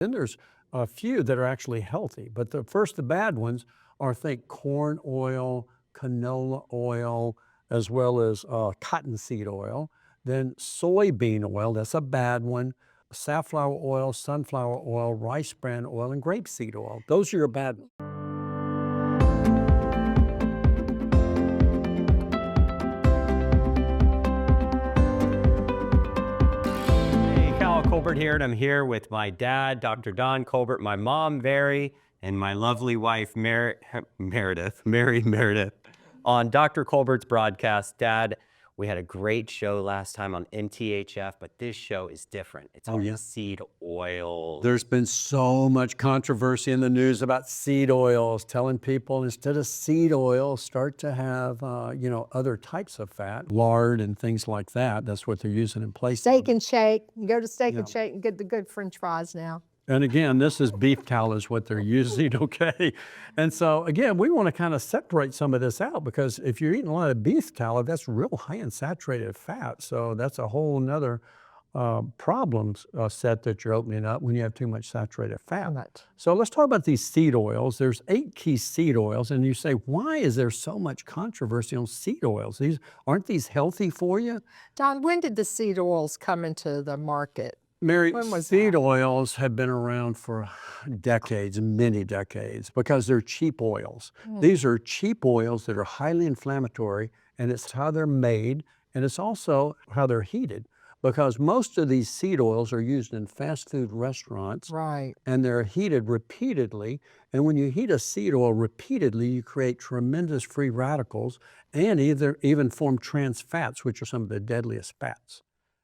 Then there's a few that are actually healthy, but the bad ones are, think, corn oil, canola oil, as well as cottonseed oil. Then soybean oil, that's a bad one. Safflower oil, sunflower oil, rice bran oil, and grapeseed oil. Those are your bad ones. Hey, Colbert here, and I'm here with my dad, Dr. Don Colbert, my mom, Mary, and my lovely wife, Meredith, Mary Meredith, on Dr. Colbert's broadcast. Dad, we had a great show last time on MTHF, but this show is different. It's on seed oils. There's been so much controversy in the news about seed oils, telling people instead of seed oil, start to have, other types of fat, lard and things like that. That's what they're using in place. Steak and Shake. You go to Steak and Shake and get the good French fries now. And again, this is beef tallow is what they're using, okay? And so again, we want to kind of separate some of this out, because if you're eating a lot of beef tallow, that's real high in saturated fat. So that's a whole nother problems set that you're opening up when you have too much saturated fat. So let's talk about these seed oils. There's 8 key seed oils, and you say, why is there so much controversy on seed oils? Aren't these healthy for you? Don, when did the seed oils come into the market? Mary, seed oils have been around for decades, many decades, because they're cheap oils. These are cheap oils that are highly inflammatory, and it's how they're made, and it's also how they're heated, because most of these seed oils are used in fast food restaurants. Right. And they're heated repeatedly. And when you heat a seed oil repeatedly, you create tremendous free radicals and even form trans fats, which are some of the deadliest fats.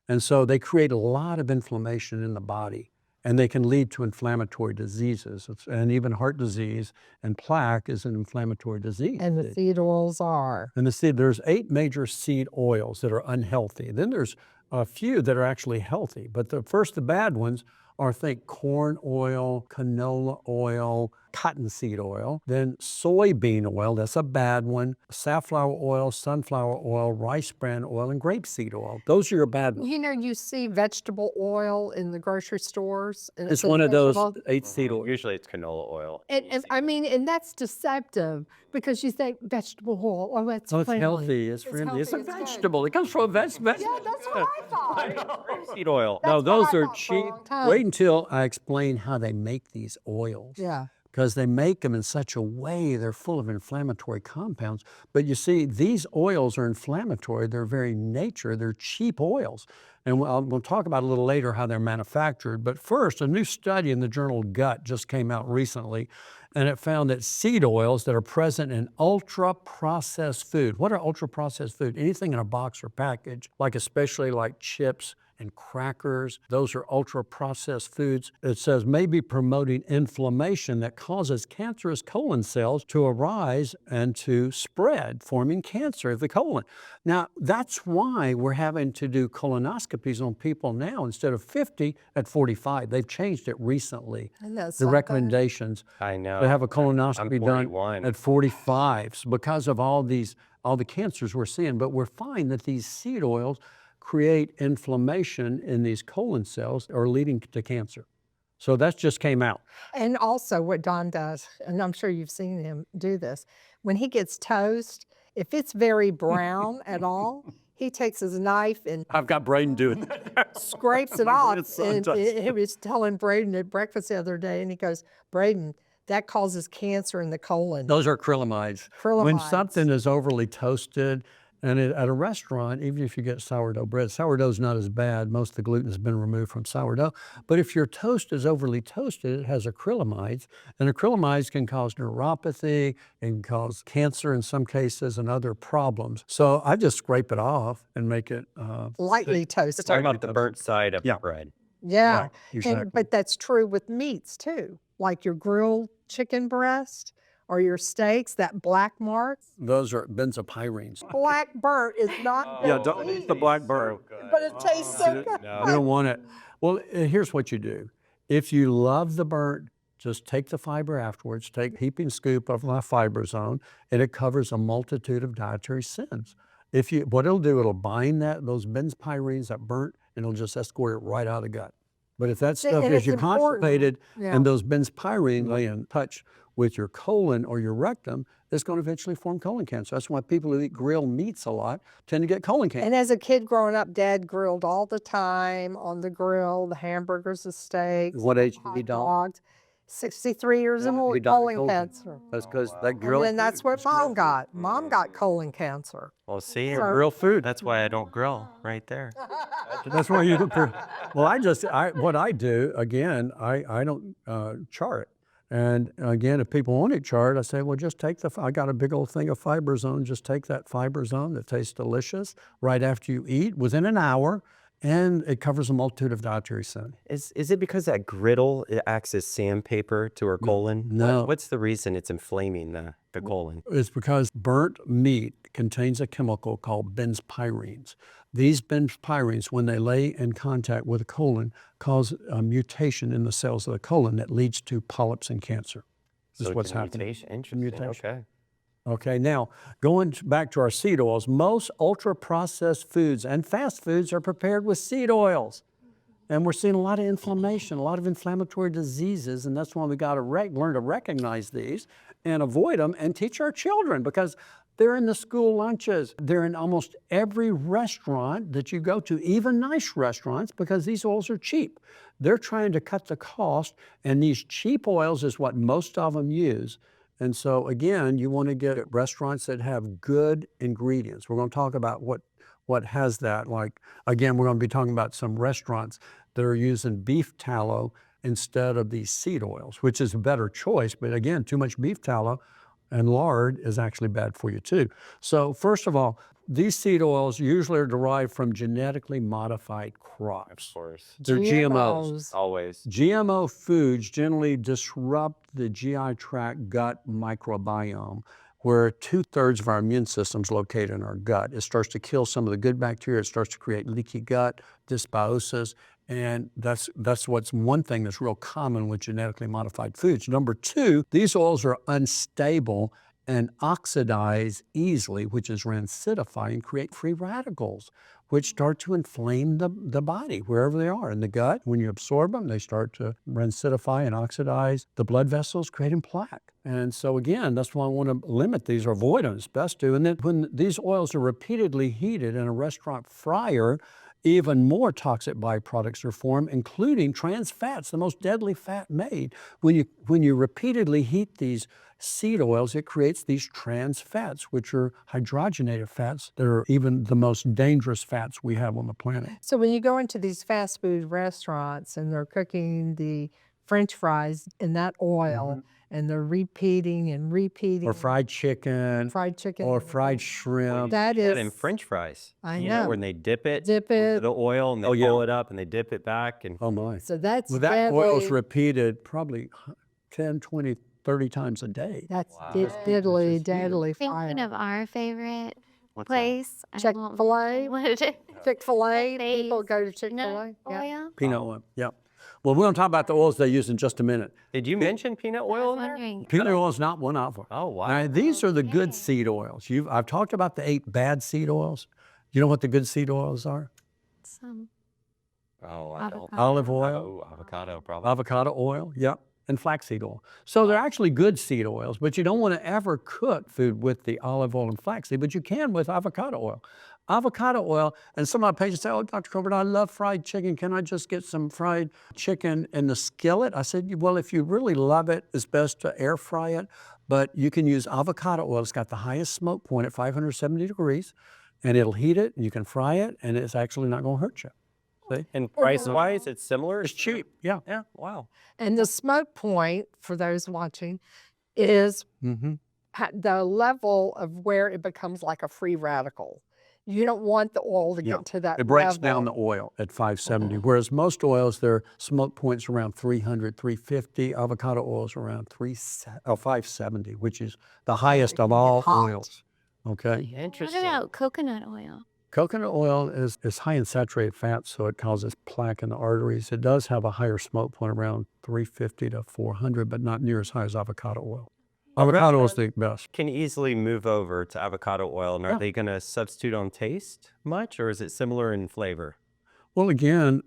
And so they create a lot of inflammation in the body, and they can lead to inflammatory diseases. And even heart disease and plaque is an inflammatory disease. And the seed oils are. And there's 8 major seed oils that are unhealthy. Then there's a few that are actually healthy, but the bad ones are, think, corn oil, canola oil, cottonseed oil. Then soybean oil, that's a bad one. Safflower oil, sunflower oil, rice bran oil, and grapeseed oil. Those are your bad ones. You know, you see vegetable oil in the grocery stores. And It's one of those 8 seed oils. Usually it's canola oil. And that's deceptive, because you think vegetable oil, oh, that's friendly. Healthy, it's friendly. It's a healthy, it's vegetable. It comes from a vegetable. Yeah, that's what I thought. Grapeseed oil. No, That's what those I are thought for a cheap. long time. Wait until I explain how they make these oils. Yeah. Because they make them in such a way, they're full of inflammatory compounds. But you see, these oils are inflammatory. Their very nature, they're cheap oils. And we'll talk about a little later how they're manufactured. But first, a new study in the journal Gut just came out recently, and it found that seed oils that are present in ultra-processed food. What are ultra-processed food? Anything in a box or package, especially like chips and crackers. Those are ultra-processed foods. It says may be promoting inflammation that causes cancerous colon cells to arise and to spread, forming cancer of the colon. Now, that's why we're having to do colonoscopies on people now instead of 50 at 45. They've changed it recently. The recommendations. I know. To have a colonoscopy done 41. at 45 because of all the cancers we're seeing. But we're finding that these seed oils create inflammation in these colon cells or leading to cancer. So that just came out. And also what Don does, and I'm sure you've seen him do this, when he gets toast, if it's very brown at all, he takes his knife and I've got Braden doing that. scrapes it off. And does. he was telling Braden at breakfast the other day, and he goes, Braden, that causes cancer in the colon. Those are acrylamides. When something is overly toasted, and at a restaurant, even if you get sourdough bread, sourdough is not as bad. Most of the gluten has been removed from sourdough. But if your toast is overly toasted, it has acrylamides, and acrylamides can cause neuropathy, and cause cancer in some cases, and other problems. So I just scrape it off and make it lightly toasted. Talking about the burnt side of bread. Yeah, Right, exactly. but that's true with meats too, like your grilled chicken breast or your steaks, that black mark. Those are benzopyrenes. Black burnt is not good. Yeah, don't eat the black burnt. But it tastes so good. You don't want it. Well, here's what you do. If you love the burnt, just take the fiber afterwards, take a heaping scoop of my fiber zone, and it covers a multitude of dietary sins. What it'll do, it'll bind those benzopyrenes, that burnt, and it'll just escort it right out of the gut. But if that See, stuff and is it's you're important. constipated Yeah. and those benzopyrenes lay in touch with your colon or your rectum, it's going to eventually form colon cancer. That's why people who eat grilled meats a lot tend to get colon cancer. And as a kid growing up, Dad grilled all the time on the grill, the hamburgers, the steaks, What age did hot he die? dogs. 63 years He old, died of colon colon cancer. That's because that And grilled then that's food what is Mom grilled food. got. Mom got colon cancer. Well, see, So- Real food. that's why I don't grill right there. That's why you. Well, what I do again, I don't char it. And again, if people want it charred, I say, well, just take I got a big old thing of Fiberzone. Just take that Fiberzone that tastes delicious right after you eat within an hour, and it covers a multitude of dietary sin. Is it because that griddle it acts as sandpaper to her colon? No. What's the reason it's inflaming the colon? It's because burnt meat contains a chemical called benzopyrenes. These benzopyrenes, when they lay in contact with the colon, cause a mutation in the cells of the colon that leads to polyps and cancer. This is what's happening. Mutation. Interesting. Mutation. Okay. Okay, now going back to our seed oils, most ultra-processed foods and fast foods are prepared with seed oils. And we're seeing a lot of inflammation, a lot of inflammatory diseases, and that's why we got to learn to recognize these and avoid them and teach our children, because they're in the school lunches. They're in almost every restaurant that you go to, even nice restaurants, because these oils are cheap. They're trying to cut the cost, and these cheap oils is what most of them use. And so again, you want to get at restaurants that have good ingredients. We're going to talk about what has that. Like, again, we're going to be talking about some restaurants that are using beef tallow instead of these seed oils, which is a better choice. But again, too much beef tallow and lard is actually bad for you too. So first of all, these seed oils usually are derived from genetically modified crops. Of course. They're GMOs. Always. GMO foods generally disrupt the GI tract gut microbiome, where 2/3 of our immune system is located in our gut. It starts to kill some of the good bacteria. It starts to create leaky gut, dysbiosis, and that's what's one thing that's real common with genetically modified foods. Number two, these oils are unstable and oxidize easily, which is rancidify and create free radicals, which start to inflame the body wherever they are. In the gut, when you absorb them, they start to rancidify and oxidize the blood vessels, creating plaque. And so again, that's why I want to limit these or avoid them as best to. And then when these oils are repeatedly heated in a restaurant fryer, even more toxic byproducts are formed, including trans fats, the most deadly fat made. When you repeatedly heat these seed oils, it creates these trans fats, which are hydrogenated fats that are even the most dangerous fats we have on the planet. So when you go into these fast food restaurants and they're cooking the French fries in that oil, and they're repeating and repeating. Or fried chicken. Fried chicken. Or fried shrimp. That is. And in French fries. I You know. when they dip it. Dip into it. the oil and they pull it up and they dip it back. And Oh my. So that's Well, that oil's deadly. repeated probably 10, 20, 30 times a day. That's Wow. deadly, It's just deadly Thinking fire. of our favorite what's place. I won't Chick-fil-A? mention what it is. Chick-fil-A, They people use go to peanut Chick-fil-A. Yeah. oil. Peanut oil, yeah. Well, we're going to talk about the oils they use in just a minute. Did you mention peanut I oil was in there? wondering. Peanut oil is not one of them. Oh, wow. Now, these are the good Okay. seed oils. I've talked about the 8 bad seed oils. You know what the good seed oils are? Some Oh, I don't. avocado. Olive oil, Oh, avocado, probably. avocado oil, yep, and flaxseed oil. So they're actually good seed oils, but you don't want to ever cook food with the olive oil and flaxseed, but you can with avocado oil. Avocado oil, and some of my patients say, oh, Dr. Colbert, I love fried chicken. Can I just get some fried chicken in the skillet? I said, well, if you really love it, it's best to air fry it, but you can use avocado oil. It's got the highest smoke point at 570 degrees, and it'll heat it, and you can fry it, and it's actually not going to hurt you. See? And price-wise, it's similar? It's cheap, yeah. Yeah, wow. And the smoke point, for those watching, is Mm-hmm. the level of where it becomes like a free radical. You don't want the oil to Yeah. get to that It breaks level. down the oil at 570, whereas most oils, their smoke point's around 300, 350. Avocado oil's around 570, which is the highest of all hot. oils. Okay. What Interesting. about coconut oil? Coconut oil is high in saturated fat, so it causes plaque in the arteries. It does have a higher smoke point around 350 to 400, but not near as high as avocado oil. Avocado is the best. Can easily move over to avocado oil, and are Yeah. they going to substitute on taste much, or is it similar in flavor? Well, again,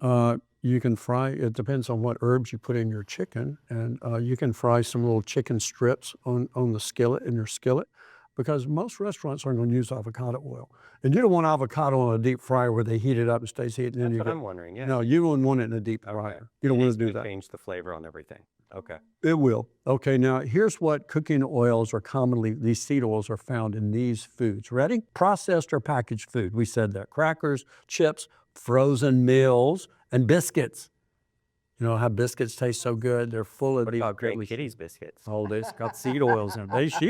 You can fry, it depends on what herbs you put in your chicken, and you can fry some little chicken strips on the skillet, in your skillet, because most restaurants aren't going to use avocado oil. And you don't want avocado on a deep fryer where they heat it up and stays heated. And then That's what I'm wondering, yeah. No, you don't want it in a deep fryer. You don't want to do that. Change the flavor on everything. Okay. It will. Okay, now here's what cooking oils are commonly, these seed oils are found in these foods. Ready? Processed or packaged food. We said that. Crackers, chips, frozen meals, and biscuits. You know how biscuits taste so good? They're full of What these about Great Kitty's biscuits? Oh, they've got seed oils in them. She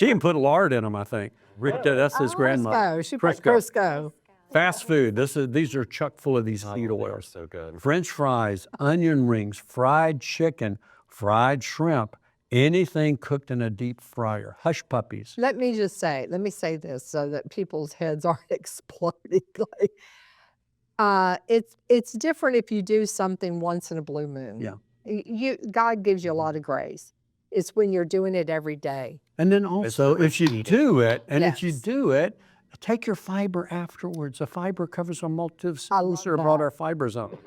even put lard in them, I think. Rita, that's his grandmother. Crisco. She put Crisco. Fast food. These are chock full of these seed oils. So good. French fries, onion rings, fried chicken, fried shrimp, anything cooked in a deep fryer. Hush puppies. Let me say this so that people's heads aren't exploding. It's different if you do something once in a blue moon. Yeah. God gives you a lot of grace. It's when you're doing it every day. And then also, if you do it, Yes. take your fiber afterwards. The fiber covers a multitude of I sins. love We should have brought our fibers on.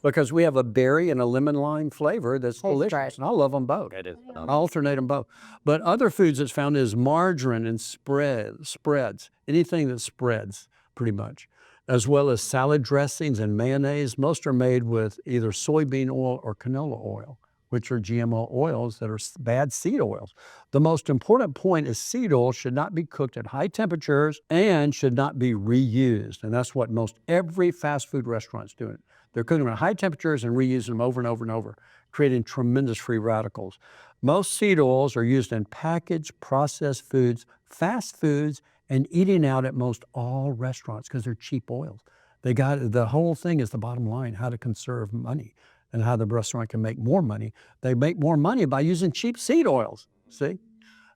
Because we have a berry and a lemon lime flavor that's delicious. great. And I love them both. It is. I alternate them both. But other foods that's found is margarine and spreads, anything that spreads pretty much, as well as salad dressings and mayonnaise. Most are made with either soybean oil or canola oil, which are GMO oils that are bad seed oils. The most important point is seed oil should not be cooked at high temperatures and should not be reused. And that's what most every fast food restaurant's doing. They're cooking them at high temperatures and reusing them over and over and over, creating tremendous free radicals. Most seed oils are used in packaged, processed foods, fast foods, and eating out at most all restaurants because they're cheap oils. The whole thing is the bottom line, how to conserve money and how the restaurant can make more money. They make more money by using cheap seed oils, see?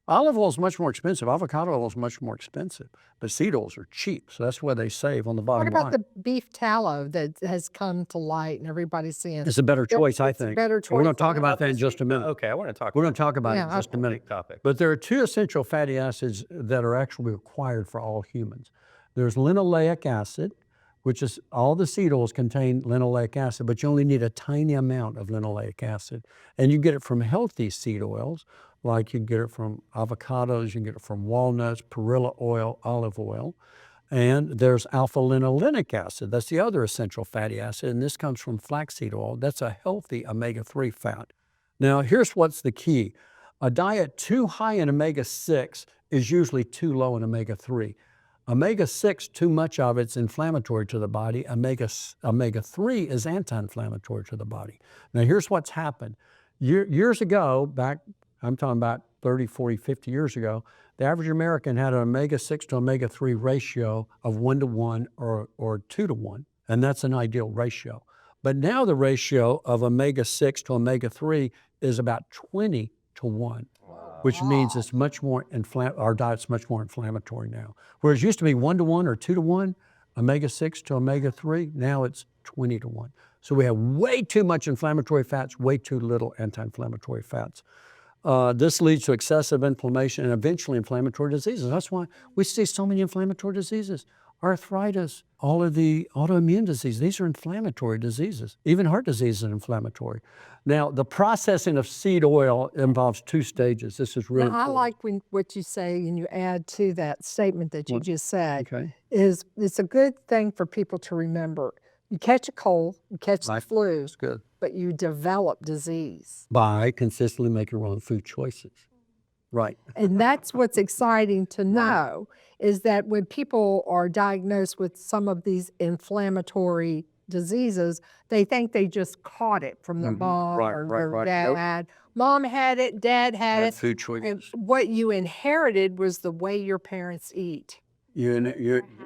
Olive oil is much more expensive. Avocado oil is much more expensive, but seed oils are cheap, so that's where they save on the bottom What line. about the beef tallow that has come to light and everybody's seeing? It's a better choice, I It's a think. better And we're going choice to talk than about that in just a minute. Okay, I want to talk. We're going to talk about it Yeah, in just a minute. topic. But there are two essential fatty acids that are actually required for all humans. There's linoleic acid, which is all the seed oils contain linoleic acid, but you only need a tiny amount of linoleic acid. And you get it from healthy seed oils, like you can get it from avocados, you can get it from walnuts, perilla oil, olive oil. And there's alpha-linolenic acid. That's the other essential fatty acid, and this comes from flaxseed oil. That's a healthy omega-3 fat. Now, here's what's the key. A diet too high in omega-6 is usually too low in omega-3. Omega-6, too much of it's inflammatory to the body. Omega-3 is anti-inflammatory to the body. Now, here's what's happened. Years ago, I'm talking about 30, 40, 50 years ago, the average American had an omega-6 to omega-3 ratio of 1-to-1 or 2-to-1, and that's an ideal ratio. But now the ratio of omega-6 to omega-3 is about 20-to-1. Which means it's much more our diet's much more inflammatory now. Whereas it used to be 1-to-1 or 2-to-1, omega-6 to omega-3, now it's 20-to-1. So we have way too much inflammatory fats, way too little anti-inflammatory fats. This leads to excessive inflammation and eventually inflammatory diseases. That's why we see so many inflammatory diseases. Arthritis, all of the autoimmune diseases, these are inflammatory diseases. Even heart disease is inflammatory. Now, the processing of seed oil involves 2 stages. This is really I important. like what you say and you add to that statement that you just said. Okay. Is it's a good thing for people to remember. You catch a cold, you catch the flu, That's good. but you develop disease. By consistently making wrong food choices. Right. And that's what's exciting to know is that when people are diagnosed with some of these inflammatory diseases, they think they just caught it from their mom or their dad. Mom had it, dad had Bad it. food And choices. what you inherited was the way your parents eat. You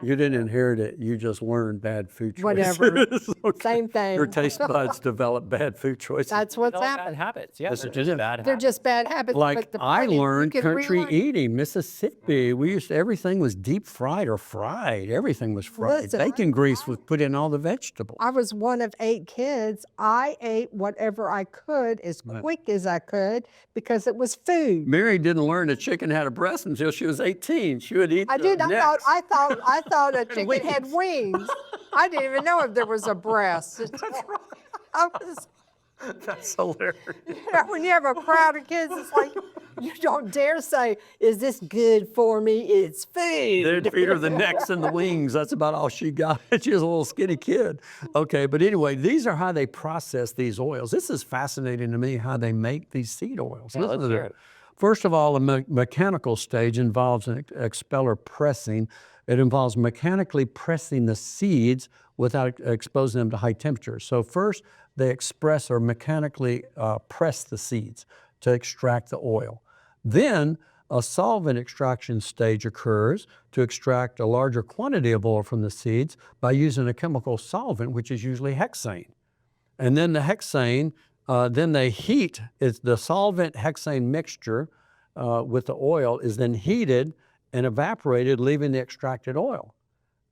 didn't inherit it. You just learned bad food choices. Whatever. Okay. Same thing. Your taste buds develop bad food choices. That's what's Bad happened. habits. Yeah, Yes, they're it just is. bad They're habits. just bad habits. Like but the I point is you learned can country relearn. eating, Mississippi. Everything was deep fried or fried. Everything was fried. Listen, Bacon grease was put in all the vegetables. I was one of 8 kids. I ate whatever I could as quick as I could because it was food. Mary didn't learn a chicken had a breast until she was 18. She would eat I the did. necks. I thought a chicken had wings. I didn't even know if there was a breast. I was, That's hilarious. when you have a crowd of kids, it's like, you don't dare say, is this good for me? It's food. They'd feed her the necks and the wings. That's about all she got. She was a little skinny kid. Okay, but anyway, these are how they process these oils. This is fascinating to me, how they make these seed oils. Yeah, Listen let's to hear this. it. First of all, the mechanical stage involves an expeller pressing. It involves mechanically pressing the seeds without exposing them to high temperatures. So first, they express or mechanically press the seeds to extract the oil. Then a solvent extraction stage occurs to extract a larger quantity of oil from the seeds by using a chemical solvent, which is usually hexane. And then the hexane, then they heat, it's the solvent hexane mixture with the oil is then heated and evaporated, leaving the extracted oil.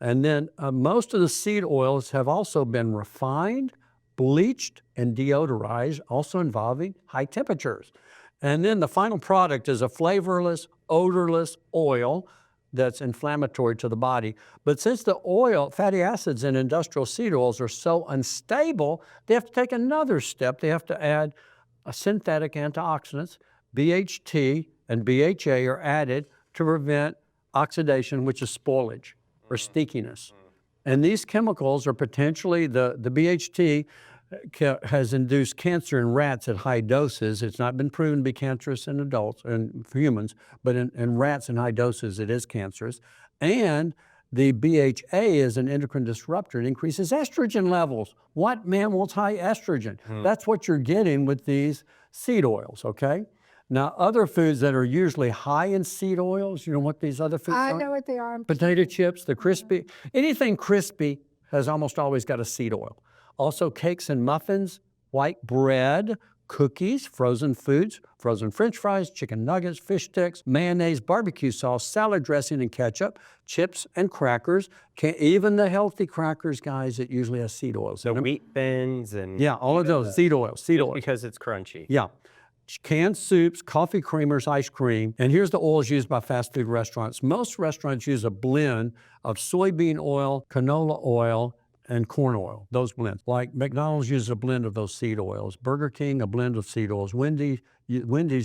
And then most of the seed oils have also been refined, bleached, and deodorized, also involving high temperatures. And then the final product is a flavorless, odorless oil that's inflammatory to the body. But since the oil, fatty acids in industrial seed oils are so unstable, they have to take another step. They have to add synthetic antioxidants. BHT and BHA are added to prevent oxidation, which is spoilage or stickiness. And these chemicals are potentially, the BHT has induced cancer in rats at high doses. It's not been proven to be cancerous in adults and for humans, but in rats in high doses, it is cancerous. And the BHA is an endocrine disruptor. It increases estrogen levels. What man wants high estrogen? That's what you're getting with these seed oils, okay? Now, other foods that are usually high in seed oils, you know what these other foods I are? know what they are. Potato chips, the crispy, anything crispy has almost always got a seed oil. Also cakes and muffins, white bread, cookies, frozen foods, frozen French fries, chicken nuggets, fish sticks, mayonnaise, barbecue sauce, salad dressing and ketchup, chips and crackers. Even the healthy crackers, guys, it usually has seed oils So in them. wheat thins and Yeah, all of those, seed oils, seed just oils. because it's crunchy. Yeah. Canned soups, coffee creamers, ice cream. And here's the oils used by fast food restaurants. Most restaurants use a blend of soybean oil, canola oil, and corn oil, those blends. Like McDonald's uses a blend of those seed oils. Burger King, a blend of seed oils. Wendy's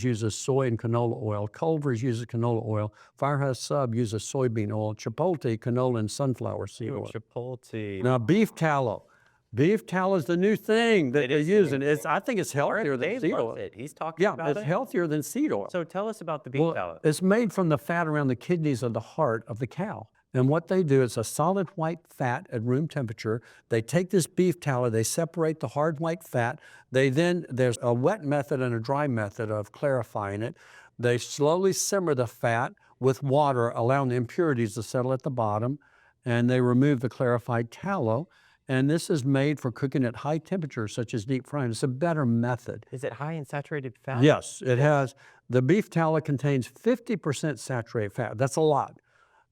uses soy and canola oil. Culver's uses canola oil. Firehouse Sub uses soybean oil. Chipotle, canola, and sunflower seed oil. Chipotle. Now, beef tallow. Beef tallow is the new thing that It they're is using. new. I think it's healthier than Dave seed loves oil. it. He's talking Yeah, about it's it. healthier than seed oil. So tell us about the beef Well, tallow. it's made from the fat around the kidneys of the heart of the cow. And what they do, it's a solid white fat at room temperature. They take this beef tallow, they separate the hard white fat. There's a wet method and a dry method of clarifying it. They slowly simmer the fat with water, allowing the impurities to settle at the bottom. And they remove the clarified tallow. And this is made for cooking at high temperatures, such as deep frying. It's a better method. Is it high in saturated fat? Yes, it has. The beef tallow contains 50% saturated fat. That's a lot.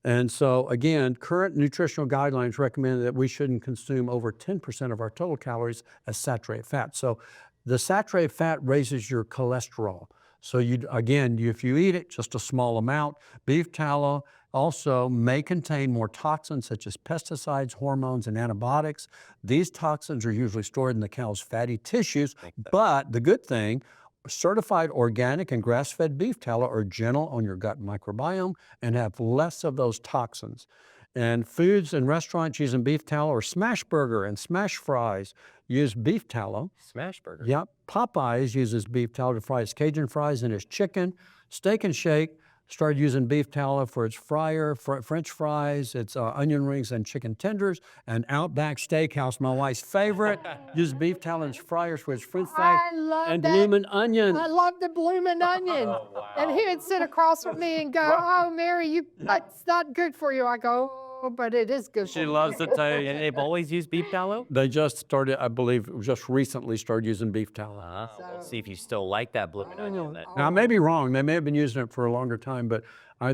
And so, again, current nutritional guidelines recommend that we shouldn't consume over 10% of our total calories as saturated fat. So the saturated fat raises your cholesterol. So if you eat it, just a small amount. Beef tallow also may contain more toxins such as pesticides, hormones, and antibiotics. These toxins are usually stored in the cow's fatty tissues, but the good thing, certified organic and grass-fed beef tallow are gentle on your gut microbiome and have less of those toxins. And foods and restaurants using beef tallow or smash burger and smash fries use beef tallow. Smash burger. Yep. Popeyes uses beef tallow to fry its Cajun fries and its chicken. Steak and Shake started using beef tallow for its French fries, its onion rings and chicken tenders. And Outback Steakhouse, my wife's favorite, uses beef tallow in its fryers for its French fries I love and that. bloomin' onion. I love the blooming onion. And he would sit across from me and go, oh, Mary, that's not good for you. I go, oh, but it is good for She you. loves to tell you. And they've always used beef tallow? They just started, I believe, just recently started using beef tallow. We'll see if you still like that blooming onion. Then. Now, I may be wrong. They may have been using it for a longer time, but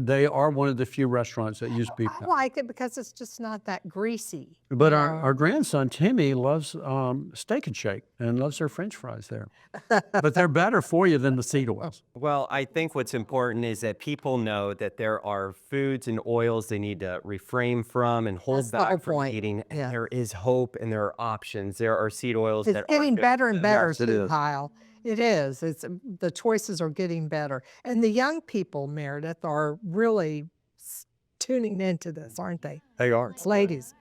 They are one of the few restaurants that use beef I tallow. like it because it's just not that greasy. But our grandson, Timmy, loves Steak and Shake and loves their French fries there. But they're better for you than the seed oils. Well, I think what's important is that people know that there are foods and oils they need to refrain from and hold That's the whole back from point. eating. And Yeah. there is hope and there are options. There are seed oils It's that are getting good. better and better, Yes, it too, is. Kyle. It is. The choices are getting better. And the young people, Meredith, are really tuning into this, aren't they? They are. It's ladies.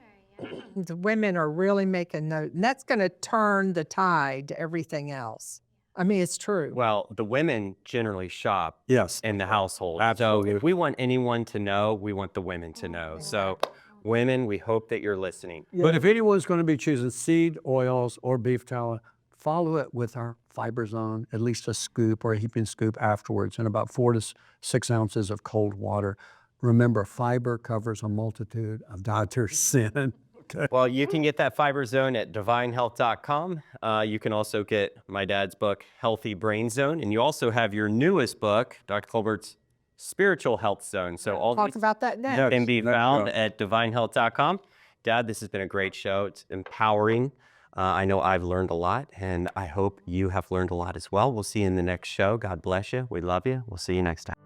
The women are really making note. And that's going to turn the tide to everything else. I mean, it's true. Well, the women generally shop Yes. in the household. Absolutely. So if we want anyone to know, we want the women to know. So women, we hope that you're listening. But if anyone's going to be choosing seed oils or beef tallow, follow it with our Fiber Zone, at least a scoop or a heaping scoop afterwards, and about 4 to 6 ounces of cold water. Remember, fiber covers a multitude of dietary sin. Okay. Well, you can get that Fiber Zone at divinehealth.com. You can also get my dad's book, Healthy Brain Zone. And you also have your newest book, Dr. Colbert's Spiritual Health Zone. So all Talk these about that next. can be Let's found go. at divinehealth.com. Dad, this has been a great show. It's empowering. I know I've learned a lot, and I hope you have learned a lot as well. We'll see you in the next show. God bless you. We love you. We'll see you next time.